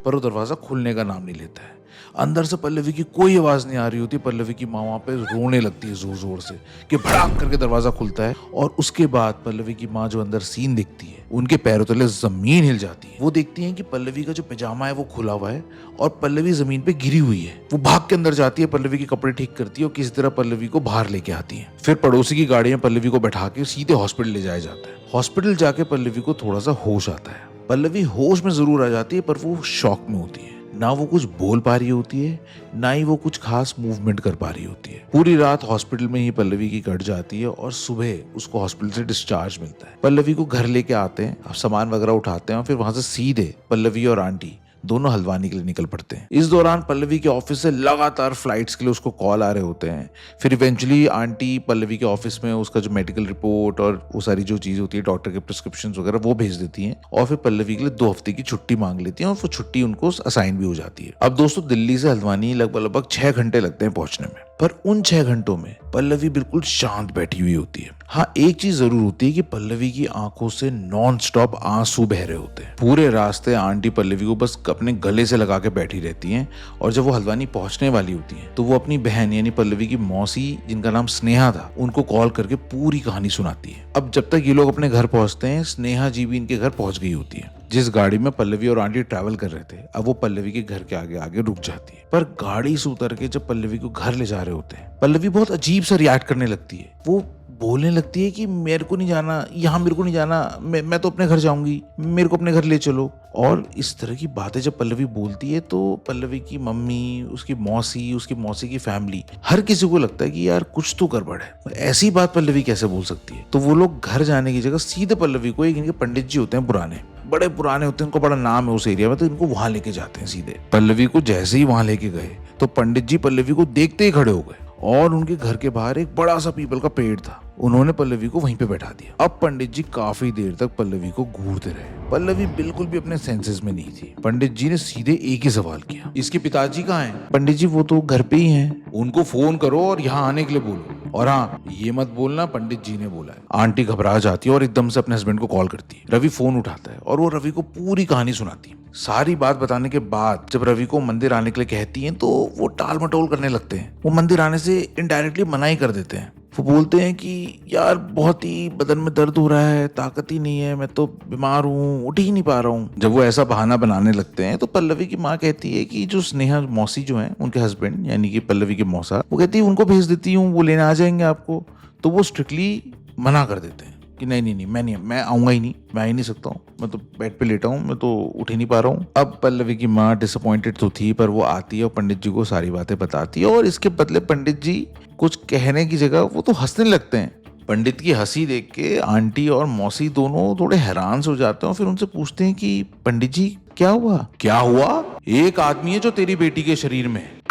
पर वो दरवाजा खुलने का नाम नहीं लेता है। अंदर से पल्लवी की कोई आवाज नहीं आ रही होती। पल्लवी की माँ वहां पे रोने लगती है जोर जोर से कि भड़ाक करके दरवाजा खुलता है और उसके बाद पल्लवी की माँ जो अंदर सीन देखती है, उनके पैरों तले जमीन हिल जाती है। वो देखती है कि पल्लवी का जो पैजामा है वो खुला हुआ है और पल्लवी जमीन पे गिरी हुई है। वो भाग के अंदर जाती है, पल्लवी के कपड़े ठीक करती है और किसी तरह पल्लवी को बाहर लेके आती है। फिर पड़ोसी की गाड़ी में पल्लवी को बैठा के सीधे हॉस्पिटल ले जाया जाता है। हॉस्पिटल जाके पल्लवी को थोड़ा सा होश आता है। पल्लवी होश में जरूर आ जाती है पर वो शॉक में होती है ना वो कुछ बोल पा रही होती है, ना ही वो कुछ खास मूवमेंट कर पा रही होती है। पूरी रात हॉस्पिटल में ही पल्लवी की कट जाती है और सुबह उसको हॉस्पिटल से डिस्चार्ज मिलता है। पल्लवी को घर लेके आते हैं, अब सामान वगैरह उठाते हैं और फिर वहां से सीधे पल्लवी और आंटी दोनों हल्द्वानी के लिए निकल पड़ते हैं। इस दौरान पल्लवी के ऑफिस से लगातार फ्लाइट्स के लिए उसको कॉल आ रहे होते हैं। फिर इवेंचुअली आंटी पल्लवी के ऑफिस में उसका जो मेडिकल रिपोर्ट और वो सारी जो चीज होती है, डॉक्टर के प्रिस्क्रिप्शंस वगैरह, वो भेज देती हैं और फिर पल्लवी के लिए 2 हफ्ते की छुट्टी मांग लेती हैं और वो छुट्टी उनको असाइन भी हो जाती है। अब दोस्तों, दिल्ली से हल्द्वानी लगभग 6 घंटे लगते हैं पहुंचने में, पर उन 6 घंटों में पल्लवी बिल्कुल शांत बैठी हुई होती है। हाँ, एक चीज जरूर होती है कि पल्लवी की आंखों से नॉन स्टॉप आंसू बह रहे होते हैं। पूरे रास्ते आंटी पल्लवी को बस अपने गले से लगा के बैठी रहती हैं और जब वो हल्द्वानी पहुंचने वाली होती हैं तो वो अपनी बहन यानी पल्लवी की मौसी, जिनका नाम स्नेहा था, उनको कॉल करके पूरी कहानी सुनाती है। अब जब तक ये लोग अपने घर पहुंचते हैं, स्नेहा जी भी इनके घर पहुंच गई होती है। जिस गाड़ी में पल्लवी और आंटी ट्रैवल कर रहे थे, अब वो पल्लवी के घर के आगे आगे रुक जाती है। पर गाड़ी से उतर के जब पल्लवी को घर ले जा रहे होते हैं, पल्लवी बहुत अजीब सा रिएक्ट करने लगती है। वो बोलने लगती है कि मेरे को नहीं जाना यहाँ, मेरे को नहीं जाना, मैं तो अपने घर जाऊंगी, मेरे को अपने घर ले चलो। और इस तरह की बातें जब पल्लवी बोलती है तो पल्लवी की मम्मी, उसकी मौसी की फैमिली, हर किसी को लगता है कि यार कुछ तो गड़बड़ है, ऐसी बात पल्लवी कैसे बोल सकती है। तो वो लोग घर जाने की जगह सीधे पल्लवी को, एक इनके पंडित जी होते हैं, बड़े पुराने होते हैं, उनको बड़ा नाम है उस एरिया में, तो इनको वहां लेके जाते हैं सीधे। पल्लवी को जैसे ही वहां लेके गए तो पंडित जी पल्लवी को देखते ही खड़े हो गए और उनके घर के बाहर एक बड़ा सा पीपल का पेड़ था, उन्होंने पल्लवी को वहीं पे बैठा दिया। अब पंडित जी काफी देर तक पल्लवी को घूरते रहे। पल्लवी बिल्कुल भी अपने सेंसेस में नहीं थी। पंडित जी ने सीधे एक ही सवाल किया, इसके पिताजी कहाँ हैं? पंडित जी वो तो घर पे ही हैं। उनको फोन करो और यहाँ आने के लिए बोलो, और हाँ, ये मत बोलना पंडित जी ने बोला है। आंटी घबरा जाती है और एकदम से अपने हस्बैंड को कॉल करती है। रवि फोन उठाता है और वो रवि को पूरी कहानी सुनाती है। सारी बात बताने के बाद जब रवि को मंदिर आने के लिए कहती हैं तो वो टाल मटोल करने लगते हैं। वो मंदिर आने से इनडायरेक्टली मना ही कर देते हैं। वो बोलते हैं कि यार बहुत ही बदन में दर्द हो रहा है, ताकत ही नहीं है, मैं तो बीमार हूँ, उठ ही नहीं पा रहा हूँ। जब वो ऐसा बहाना बनाने लगते हैं तो पल्लवी की माँ कहती है कि जो स्नेहा मौसी जो है, उनके हस्बैंड यानी कि पल्लवी की मौसा, वो कहती है उनको भेज देती हूँ, वो लेने आ जाएंगे आपको। तो वो स्ट्रिक्टली मना कर देते हैं कि नहीं, मैं आऊंगा ही नहीं, मैं आ ही नहीं सकता हूँ, मैं तो बेड पे लेटा हूँ, मैं तो उठ ही नहीं पा रहा हूँ। अब पल्लवी की माँ डिसअपॉइंटेड तो थी, पर वो आती है और पंडित जी को सारी बातें बताती है और इसके बदले पंडित जी कुछ कहने की जगह वो तो हंसने लगते हैं। पंडित की हंसी देख के आंटी और मौसी दोनों थोड़े हैरान से हो जाते हैं और फिर उनसे पूछते हैं कि पंडित जी क्या हुआ? एक आदमी है जो तेरी बेटी के शरीर में है।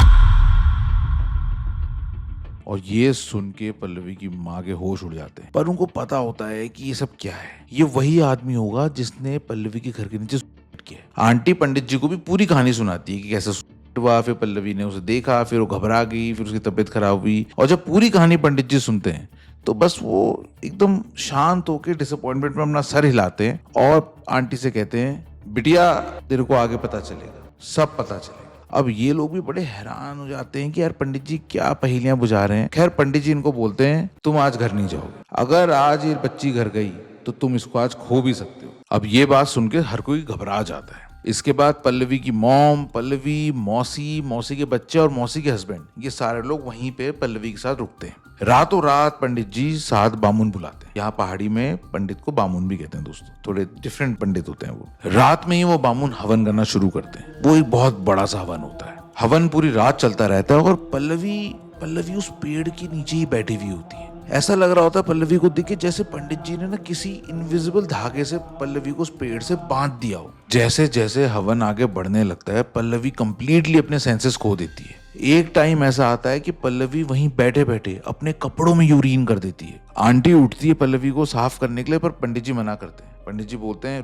और ये सुन के पल्लवी की माँ के होश उड़ जाते हैं, पर उनको पता होता है कि ये सब क्या है। ये वही आदमी होगा जिसने पल्लवी के घर के नीचे सुसाइड किया। आंटी पंडित जी को भी पूरी कहानी सुनाती है कि कैसे सुसाइड हुआ, फिर पल्लवी ने उसे देखा, फिर वो घबरा गई, फिर उसकी तबीयत खराब हुई। और जब पूरी कहानी पंडित जी सुनते हैं तो बस वो एकदम शांत होकर डिसअपॉइंटमेंट में अपना सर हिलाते हैं और आंटी से कहते हैं, बिटिया तेरे को आगे पता चलेगा, सब पता चलेगा। अब ये लोग भी बड़े हैरान हो जाते हैं कि यार पंडित जी क्या पहेलियां बुझा रहे हैं। खैर पंडित जी इनको बोलते हैं, तुम आज घर नहीं जाओगे, अगर आज ये बच्ची घर गई तो तुम इसको आज खो भी सकते हो। अब ये बात सुन के हर कोई घबरा जाता है। इसके बाद पल्लवी की मॉम, पल्लवी, मौसी के बच्चे और मौसी के हस्बैंड, ये सारे लोग वहीं पे पल्लवी के साथ रुकते हैं। रातों रात पंडित जी साथ बामुन बुलाते हैं। यहाँ पहाड़ी में पंडित को बामुन भी कहते हैं दोस्तों, थोड़े डिफरेंट पंडित होते हैं वो। रात में ही वो बामुन हवन करना शुरू करते हैं। वो एक बहुत बड़ा सा हवन होता है। हवन पूरी रात चलता रहता है और पल्लवी उस पेड़ के नीचे ही बैठी हुई होती है। ऐसा लग रहा होता है पल्लवी को देख के जैसे पंडित जी ने ना किसी इनविजिबल धागे से पल्लवी को उस पेड़ से बांध दिया हो। जैसे जैसे हवन आगे बढ़ने लगता है, पल्लवी कंप्लीटली अपने सेंसेस खो देती है। एक टाइम ऐसा आता है कि पल्लवी वहीं बैठे बैठे अपने कपड़ों में यूरिन कर देती है। आंटी उठती है पल्लवी को साफ करने के लिए, पर पंडित जी मना करते हैं। पंडित जी बोलते हैं,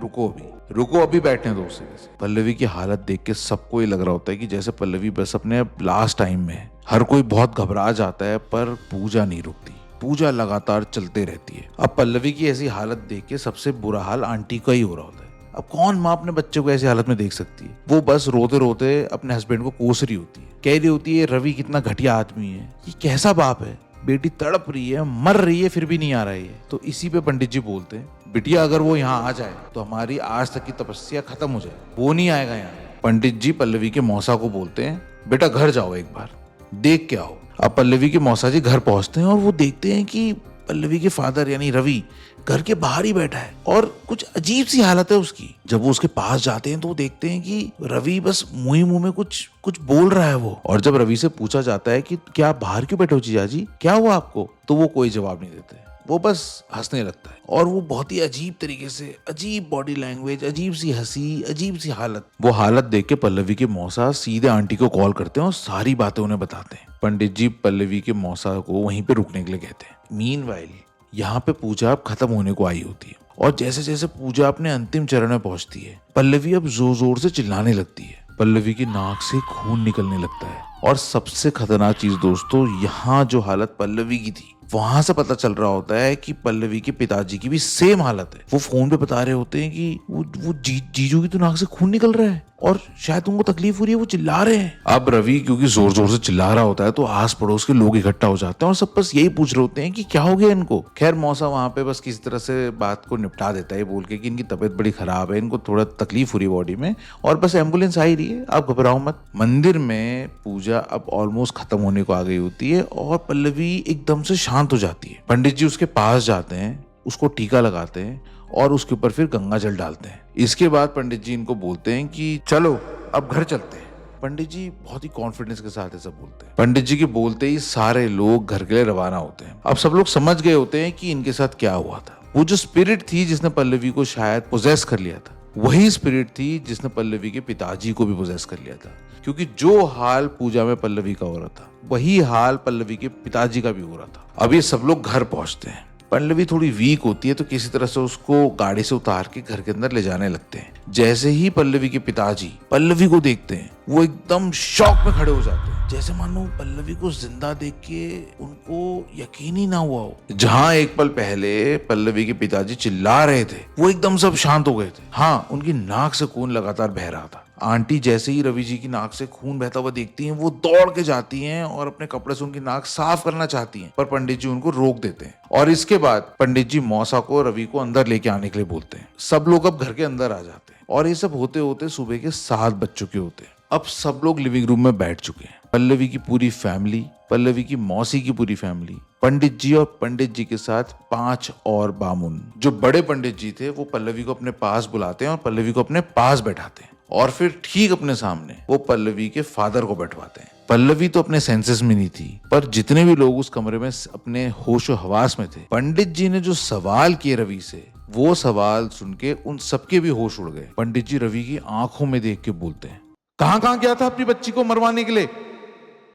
रुको अभी बैठने दो उसे। पल्लवी की हालत देख के सबको ये लग रहा होता है कि जैसे पल्लवी बस अपने लास्ट टाइम में है। हर कोई बहुत घबरा जाता है, पर पूजा नहीं रुकती। पूजा लगातार चलते रहती है। अब पल्लवी की ऐसी हालत देख के सबसे बुरा हाल आंटी का ही हो रहा होता है। अब कौन माँ अपने बच्चे को ऐसी हालत में देख सकती है। वो बस रोते रोते अपने हस्बैंड को कोस रही होती है, कह रही होती है रवि कितना घटिया आदमी है, ये कैसा बाप है, बेटी तड़प रही है, मर रही है, फिर भी नहीं आ रही है। तो इसी पे पंडित जी बोलते हैं, बिटिया अगर वो यहाँ आ जाए तो हमारी आज तक की तपस्या खत्म हो जाए, वो नहीं आएगा यहाँ। पंडित जी पल्लवी के मौसा को बोलते हैं, बेटा घर जाओ, एक बार देख के आओ। अब पल्लवी के मौसा जी घर पहुंचते हैं और वो देखते हैं कि पल्लवी के फादर यानी रवि घर के बाहर ही बैठा है और कुछ अजीब सी हालत है उसकी। जब वो उसके पास जाते हैं तो वो देखते हैं कि रवि बस मुंह में कुछ बोल रहा है वो। और जब रवि से पूछा जाता है कि क्या आप बाहर क्यों बैठे हो जीजाजी, क्या हुआ आपको, तो वो कोई जवाब नहीं देते, वो बस हंसने लगता है। और वो बहुत ही अजीब तरीके से, अजीब बॉडी लैंग्वेज, अजीब सी हंसी, अजीब सी हालत। वो हालत देख के पल्लवी के मौसा सीधे आंटी को कॉल करते हैं और सारी बातें उन्हें बताते हैं। पंडित जी पल्लवी के मौसा को वहीं पे रुकने के लिए कहते हैं। मीनवाइल यहाँ पे पूजा अब खत्म होने को आई होती है और जैसे जैसे पूजा अपने अंतिम चरण में पहुंचती है, पल्लवी अब जोर जोर से चिल्लाने लगती है। पल्लवी की नाक से खून निकलने लगता है और सबसे खतरनाक चीज दोस्तों, यहाँ जो हालत पल्लवी की थी वहां से पता चल रहा होता है कि पल्लवी के पिताजी की भी सेम हालत है। वो फोन पे बता रहे होते हैं कि वो जीजू की तो नाक से खून निकल रहा है और शायद उनको तकलीफ हो रही है, वो चिल्ला रहे हैं। अब रवि क्योंकि जोर जोर से चिल्ला रहा होता है तो आस पड़ोस के लोग इकट्ठा हो जाते हैं और सब बस यही पूछ रहे होते हैं कि क्या हो गया इनको। खैर मौसा वहां पे बस किसी तरह से बात को निपटा देता है बोल के कि इनकी तबीयत बड़ी खराब है, इनको थोड़ा तकलीफ हो रही है बॉडी में और बस एम्बुलेंस आ ही रही है, आप घबराओ मत। मंदिर में पूजा अब ऑलमोस्ट खत्म होने को आ गई होती है और पल्लवी एकदम से शांत हो जाती है। पंडित जी उसके पास जाते हैं, उसको टीका लगाते हैं और उसके ऊपर फिर गंगा जल डालते हैं। इसके बाद पंडित जी इनको बोलते हैं कि चलो अब घर चलते हैं। पंडित जी बहुत ही कॉन्फिडेंस के साथ ऐसा बोलते हैं। पंडित जी के बोलते ही सारे लोग घर के लिए रवाना होते हैं। अब सब लोग समझ गए होते हैं कि इनके साथ क्या हुआ था। वो जो स्पिरिट थी जिसने पल्लवी को शायद पोजेस कर लिया था, वही स्पिरिट थी जिसने पल्लवी के पिताजी को भी पोजेस कर लिया था। क्योंकि जो हाल पूजा में पल्लवी का हो रहा था वही हाल पल्लवी के पिताजी का भी हो रहा था। अब ये सब लोग घर पहुंचते हैं। पल्लवी थोड़ी वीक होती है तो किसी तरह से उसको गाड़ी से उतार के घर के अंदर ले जाने लगते हैं। जैसे ही पल्लवी के पिताजी पल्लवी को देखते हैं वो एकदम शॉक में खड़े हो जाते हैं, जैसे मानो पल्लवी को जिंदा देख के उनको यकीन ही ना हुआ हो। जहां एक पल पहले पल्लवी के पिताजी चिल्ला रहे थे वो एकदम सब शांत हो गए थे। हाँ, उनकी नाक से खून लगातार बह रहा था। आंटी जैसे ही रवि जी की नाक से खून बहता हुआ देखती हैं वो दौड़ के जाती हैं और अपने कपड़े से उनकी नाक साफ करना चाहती हैं, पर पंडित जी उनको रोक देते हैं। और इसके बाद पंडित जी मौसा को रवि को अंदर लेके आने के लिए बोलते हैं। सब लोग अब घर के अंदर आ जाते हैं और ये सब होते होते सुबह के 7 बज चुके होते हैं। अब सब लोग लिविंग रूम में बैठ चुके हैं। पल्लवी की पूरी फैमिली, पल्लवी की मौसी की पूरी फैमिली, पंडित जी और पंडित जी के साथ 5 और बामुन। जो बड़े पंडित जी थे वो पल्लवी को अपने पास बुलाते हैं और पल्लवी को अपने पास बैठाते हैं और फिर ठीक अपने सामने वो पल्लवी के फादर को बैठवाते हैं। पल्लवी तो अपने सेंसेस में नहीं थी, पर जितने भी लोग उस कमरे में अपने होश और हवास में थे, पंडित जी ने जो सवाल किए रवि से, वो सवाल सुन के उन सबके भी होश उड़ गए। पंडित जी रवि की आंखों में देख के बोलते हैं, कहां गया था अपनी बच्ची को मरवाने के लिए,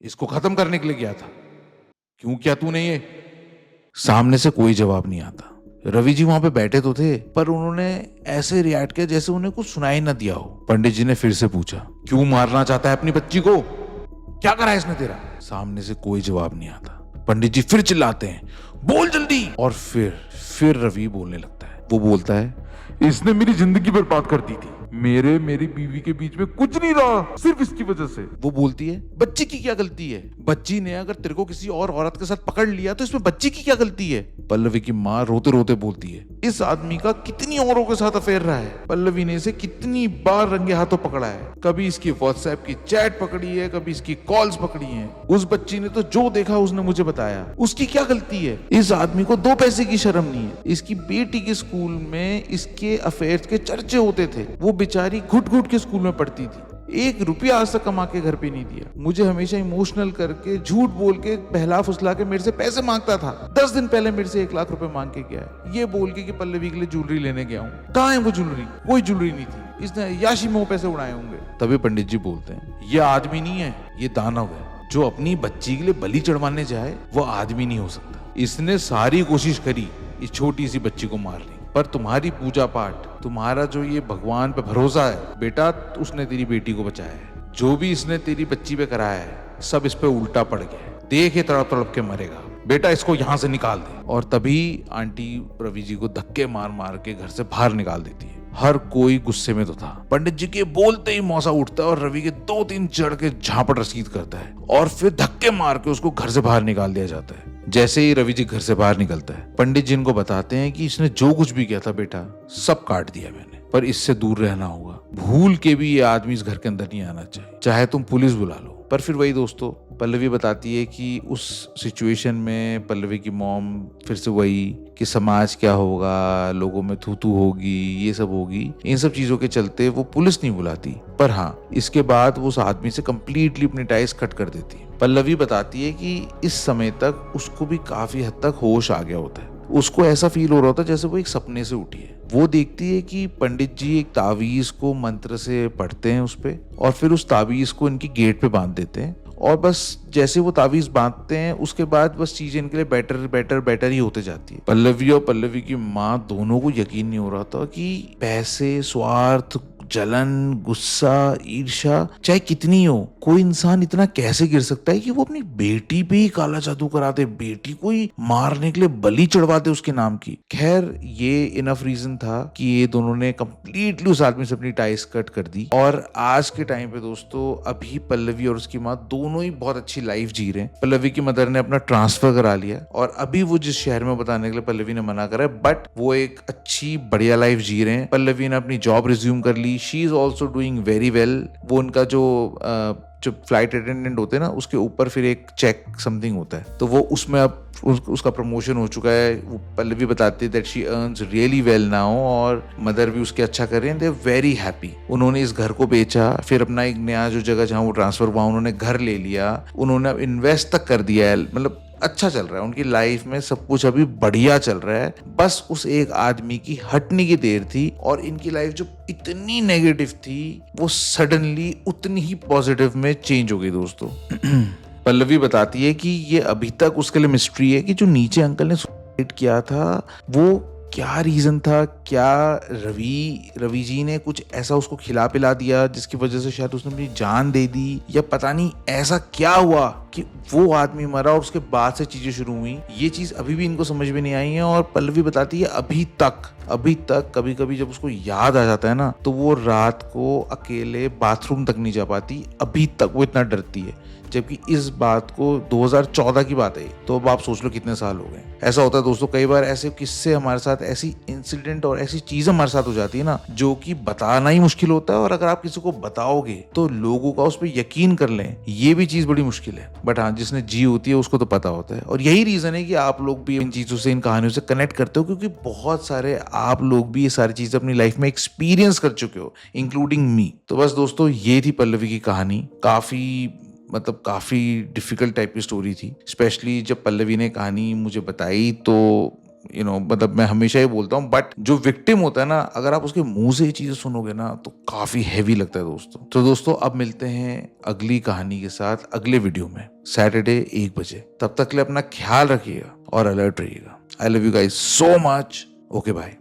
इसको खत्म करने के लिए गया था, क्यों किया तूने ये? सामने से कोई जवाब नहीं आता। रवि जी वहां पे बैठे तो थे पर उन्होंने ऐसे रिएक्ट किया जैसे उन्हें कुछ सुनाई ना दिया हो। पंडित जी ने फिर से पूछा, क्यों मारना चाहता है अपनी बच्ची को, क्या करा इसने तेरा? सामने से कोई जवाब नहीं आता। पंडित जी फिर चिल्लाते हैं, बोल जल्दी। और फिर रवि बोलने लगता है। वो बोलता है, इसने मेरी जिंदगी बर्बाद कर दी थी, मेरी बीवी के बीच में कुछ नहीं रहा सिर्फ इसकी वजह से। वो बोलती है, बच्ची की क्या गलती है? बच्ची ने अगर तेरे को किसी और औरत के साथ पकड़ लिया तो इसमें बच्ची की क्या गलती है? पल्लवी की माँ रोते रोते बोलती है, इस आदमी का कितनी औरों के साथ अफेयर रहा है, पल्लवी ने इसे कितनी बार रंगे हाथों पकड़ा है, कभी इसकी व्हाट्सएप की चैट पकड़ी है, कभी इसकी कॉल्स पकड़ी है। उस बच्ची ने तो जो देखा उसने मुझे बताया, उसकी क्या गलती है? इस आदमी को 2 पैसे की शर्म नहीं है। इसकी बेटी के स्कूल में इसके अफेयर्स के चर्चे होते थे, वो बेचारी घुट घुट के स्कूल में पढ़ती थी, 1 रुपया आज तक कमा के घर पे नहीं दिया, मुझे हमेशा इमोशनल करके झूठ बोल के बहला फुसला के मेरे से पैसे मांगता था। 10 दिन पहले मेरे से 1 लाख रुपए मांग के गया है, ये बोल के कि पल्लवी के लिए ज्वेलरी लेने गया हूँ। कहाँ है वो ज्वेलरी? कोई ज्वेलरी नहीं थी, इसने याशी में पैसे उड़ाए होंगे। तभी पंडित जी बोलते हैं, ये आदमी नहीं है, ये दानव है। जो अपनी बच्ची के लिए बलि चढ़वाने जाए वो आदमी नहीं हो सकता। इसने सारी कोशिश करी इस छोटी सी बच्ची को मारने, पर तुम्हारी पूजा पाठ, तुम्हारा जो ये भगवान पे भरोसा है बेटा, उसने तेरी बेटी को बचाया है। जो भी इसने तेरी बच्ची पे कराया है सब इस पे उल्टा पड़ गया है, देख ये तड़प तड़प के मरेगा, बेटा इसको यहाँ से निकाल दे। और तभी आंटी रवि जी को धक्के मार मार के घर से बाहर निकाल देती है। हर कोई गुस्से में तो था। पंडित जी के बोलते ही मौसा उठता है और रवि के 2-3 चढ़ के झापट रसीद करता है और फिर धक्के मार के उसको घर से बाहर निकाल दिया जाता है। जैसे ही रवि जी घर से बाहर निकलता है, पंडित जी इनको बताते हैं कि इसने जो कुछ भी किया था बेटा, सब काट दिया मैंने, पर इससे दूर रहना होगा। भूल के भी ये आदमी इस घर के अंदर नहीं आना चाहिए, चाहे तुम पुलिस बुला लो। पर फिर वही दोस्तों, पल्लवी बताती है कि उस सिचुएशन में पल्लवी की मॉम फिर से वही कि समाज क्या होगा, लोगों में थू थू होगी, ये सब होगी, इन सब चीजों के चलते वो पुलिस नहीं बुलाती। पर हाँ, इसके बाद वो उस आदमी से कंप्लीटली अपनी टाइज कट कर देती है। पल्लवी बताती है कि इस समय तक उसको भी काफी हद तक होश आ गया होता है। उसको ऐसा फील हो रहा होता है जैसे वो एक सपने से उठी है। वो देखती है कि पंडित जी एक तावीज को मंत्र से पढ़ते हैं उस पे, और फिर उस तावीज को इनकी गेट पे बांध देते हैं, और बस जैसे वो तावीज बांधते हैं उसके बाद बस चीजें इनके लिए बेटर बेटर बेटर ही होते जाती है। पल्लवी और पल्लवी की माँ दोनों को यकीन नहीं हो रहा था कि पैसे, स्वार्थ, जलन, गुस्सा, ईर्ष्या चाहे कितनी हो, कोई इंसान इतना कैसे गिर सकता है कि वो अपनी बेटी पे ही काला जादू करा दे, बेटी को ही मारने के लिए बलि चढ़वा दे उसके नाम की। खैर, ये इनफ रीजन था कि ये दोनों ने कंप्लीटली उस आदमी से अपनी टाइज कट कर दी। और आज के टाइम पे दोस्तों अभी पल्लवी और उसकी माँ दोनों ही बहुत अच्छी लाइफ जी रहे हैं। पल्लवी की मदर ने अपना ट्रांसफर करा लिया और अभी वो जिस शहर में बताने के लिए पल्लवी ने मना करा है, बट वो एक अच्छी बढ़िया लाइफ जी रहे हैं। पल्लवी ने अपनी जॉब रिज्यूम कर ली। She is also doing very well. वो उनका जो फ्लाइट अटेंडेंट होते हैं ना, उसके ऊपर फिर एक चेक समथिंग होता है, तो वो उसमें अब उसका प्रमोशन हो चुका है। वो पल्लवी बताती है that she earns really well now, और मदर भी उसके अच्छा कर रहे हैं। They are very happy. उन्होंने इस घर को बेचा, फिर अपना एक नया जो जगह जहाँ वो ट्रांसफर हुआ उन्होंने घर ले लिया, उन्होंने अब इन्वेस्ट तक कर दिया है। मतलब अच्छा चल रहा है उनकी लाइफ में, सब कुछ अभी बढ़िया चल रहा है। बस उस एक आदमी की हटने की देर थी और इनकी लाइफ जो इतनी नेगेटिव थी वो सडनली उतनी ही पॉजिटिव में चेंज हो गई दोस्तों। पल्लवी बताती है कि ये अभी तक उसके लिए मिस्ट्री है कि जो नीचे अंकल ने सुसाइड किया था वो क्या रीजन था। क्या रवि जी ने कुछ ऐसा उसको खिला पिला दिया जिसकी वजह से शायद उसने अपनी जान दे दी, या पता नहीं ऐसा क्या हुआ कि वो आदमी मरा और उसके बाद से चीजें शुरू हुई। ये चीज अभी भी इनको समझ में नहीं आई है। और पल्लवी बताती है अभी तक कभी कभी जब उसको याद आ जाता है ना, तो वो रात को अकेले बाथरूम तक नहीं जा पाती। अभी तक वो इतना डरती है, जबकि इस बात को 2014 की बात है। तो अब आप सोच लो कितने साल हो गए। ऐसा होता है दोस्तों, कई बार ऐसे किस्से हमारे साथ, ऐसी इंसिडेंट और ऐसी चीज हमारे साथ हो जाती है ना, जो कि बताना ही मुश्किल होता है। और अगर आप किसी को बताओगे तो लोगों का उस पर यकीन कर लें, ये भी चीज बड़ी मुश्किल है। बट हाँ, जिसने जी होती है उसको तो पता होता है। और यही रीजन है कि आप लोग भी इन चीजों से, इन कहानियों से कनेक्ट करते हो, क्योंकि बहुत सारे आप लोग भी ये सारी चीजें अपनी लाइफ में एक्सपीरियंस कर चुके हो, इंक्लूडिंग मी। तो बस दोस्तों, ये थी पल्लवी की कहानी। काफी डिफिकल्ट टाइप की स्टोरी थी। स्पेशली जब पल्लवी ने कहानी मुझे बताई तो मैं हमेशा ही बोलता हूँ, बट जो विक्टिम होता है ना, अगर आप उसके मुंह से ये चीजें सुनोगे ना तो काफी हैवी लगता है दोस्तों। तो दोस्तों, अब मिलते हैं अगली कहानी के साथ अगले वीडियो में, सैटरडे 1 बजे। तब तक के लिए अपना ख्याल रखिएगा और अलर्ट रहिएगा। I love you guys so much. Okay bye.